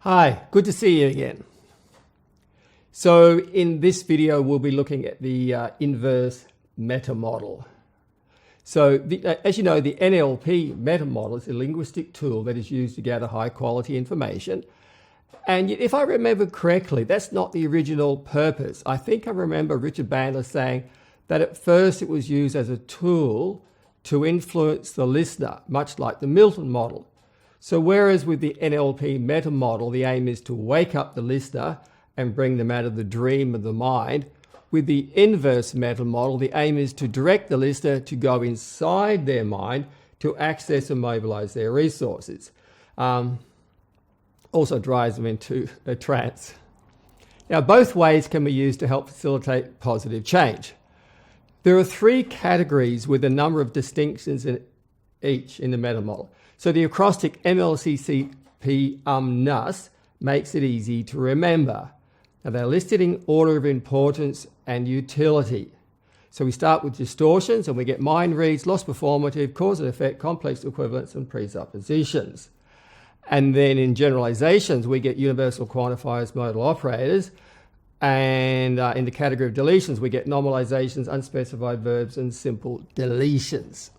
Hi, good to see you again. So in this video, we'll be looking at the inverse meta model. So as you know, the NLP Meta Model is a linguistic tool that is used to gather high quality information. And if I remember correctly, that's not the original purpose. I think I remember Richard Bandler saying that at first it was used as a tool to influence the listener, much like the Milton model. So whereas with the NLP Meta Model, the aim is to wake up the listener and bring them out of the dream of the mind, with the inverse meta model, the aim is to direct the listener to go inside their mind to access and mobilize their resources. Also drives them into a trance. Now, both ways can be used to help facilitate positive change. There are three categories with a number of distinctions in each in the meta model. So the acrostic MLCCP NUS makes it easy to remember. Now they're listed in order of importance and utility. So we start with distortions and we get mind reads, loss performative, cause and effect, complex equivalence and presuppositions. And then in generalizations, we get universal quantifiers, modal operators. And in the category of deletions, we get normalizations, unspecified verbs, and simple deletions.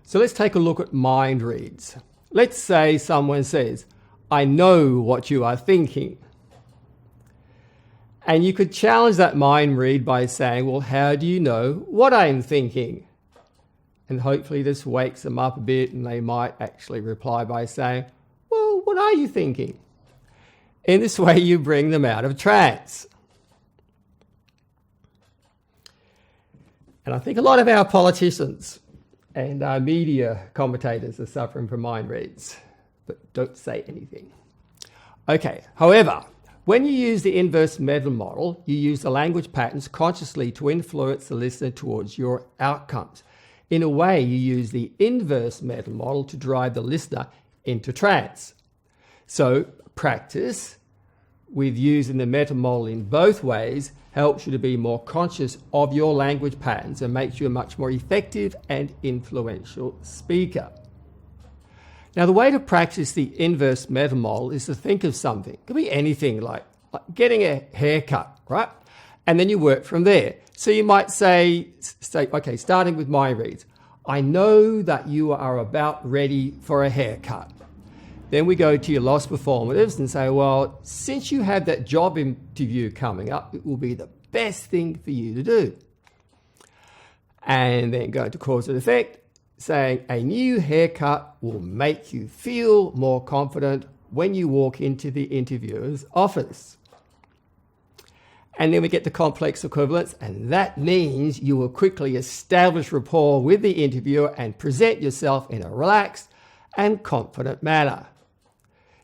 So let's take a look at mind reads. Let's say someone says, "I know what you are thinking." And you could challenge that mind read by saying, "Well, how do you know what I'm thinking?" And hopefully this wakes them up a bit and they might actually reply by saying, "Well, what are you thinking?" In this way, you bring them out of trance. And I think a lot of our politicians and our media commentators are suffering from mind reads, but don't say anything. Okay, however, when you use the inverse meta model, you use the language patterns consciously to influence the listener towards your outcomes. In a way, you use the inverse meta model to drive the listener into trance. So practice with using the meta model in both ways helps you to be more conscious of your language patterns and makes you a much more effective and influential speaker. Now, the way to practice the inverse meta model is to think of something. It could be anything like getting a haircut, right? And then you work from there. So you might say, okay, starting with my reads, "I know that you are about ready for a haircut." Then we go to your loss performatives and say, "Well, since you have that job interview coming up, it will be the best thing for you to do." And then go to cause and effect, saying a new haircut will make you feel more confident when you walk into the interviewer's office. And then we get to complex equivalence, and that means you will quickly establish rapport with the interviewer and present yourself in a relaxed and confident manner.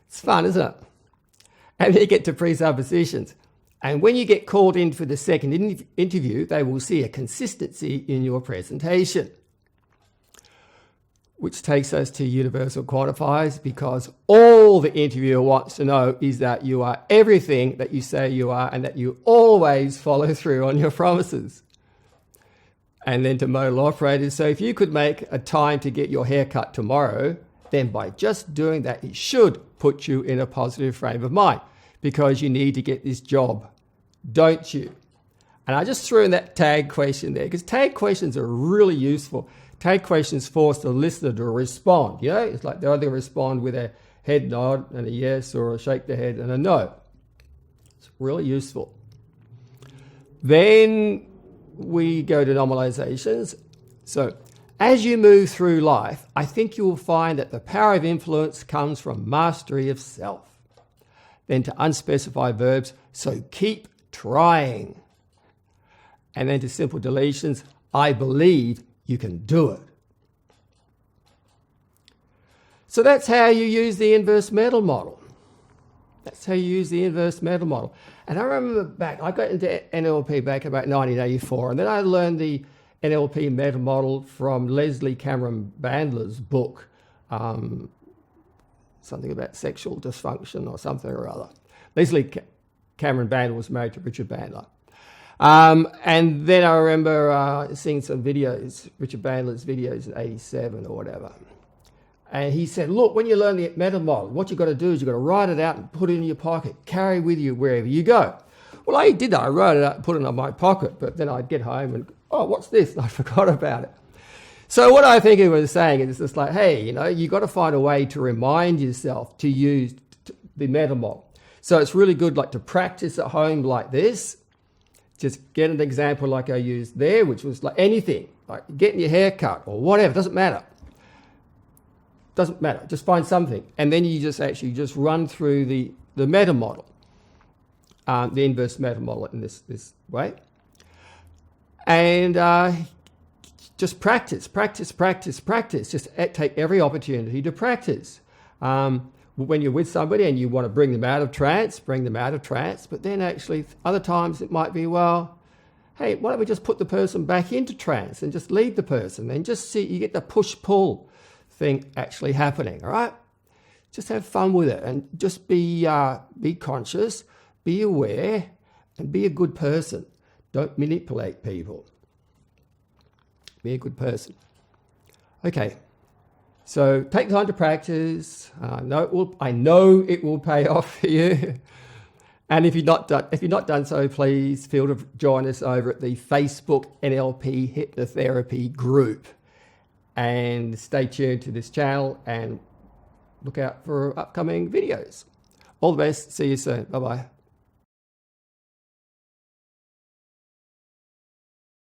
It's fun, isn't it? And then you get to presuppositions. And when you get called in for the second interview, they will see a consistency in your presentation. Which takes us to universal quantifiers, because all the interviewer wants to know is that you are everything that you say you are and that you always follow through on your promises. And then to modal operators, so if you could make a time to get your hair cut tomorrow, then by just doing that, it should put you in a positive frame of mind because you need to get this job, don't you? And I just threw in that tag question there because tag questions are really useful. Tag questions force the listener to respond. You know, it's like they either respond with a head nod and a yes, or a shake the head and a no. It's really useful. Then we go to normalizations. So as you move through life, I think you will find that the power of influence comes from mastery of self. Then to unspecified verbs, so keep trying. And then to simple deletions, I believe you can do it. So that's how you use the inverse meta model. That's how you use the inverse meta model. And I remember I got into NLP back about 1984, and then I learned the NLP Meta Model from Leslie Cameron Bandler's book, something about sexual dysfunction or something or other. Leslie Cameron Bandler was married to Richard Bandler. And then I remember seeing some videos, Richard Bandler's videos in 87 or whatever. And he said, look, when you learn the meta model, what you've got to do is you've got to write it out and put it in your pocket, carry with you wherever you go. Well, I did that. I wrote it out and put it in my pocket, but then I'd get home and, oh, what's this? And I forgot about it. So what I think he was saying is just like, hey, you know, you've got to find a way to remind yourself to use the meta model. So it's really good like to practice at home like this. Just get an example like I used there, which was like anything, like getting your hair cut or whatever, doesn't matter. Doesn't matter, just find something. And then you just actually just run through the meta model, the inverse meta model in this way. And just practice. Just take every opportunity to practice. When you're with somebody and you want to bring them out of trance, but then actually other times it might be, well, hey, why don't we just put the person back into trance and just lead the person and just see, you get the push-pull thing actually happening, all right? Just have fun with it and just be conscious, be aware, and be a good person. Don't manipulate people. Be a good person. Okay, so take time to practice. I know it will pay off for you. And if you've not done so, please feel to join us over at the Facebook NLP Hypnotherapy group. And stay tuned to this channel and look out for upcoming videos. All the best. See you soon. Bye-bye.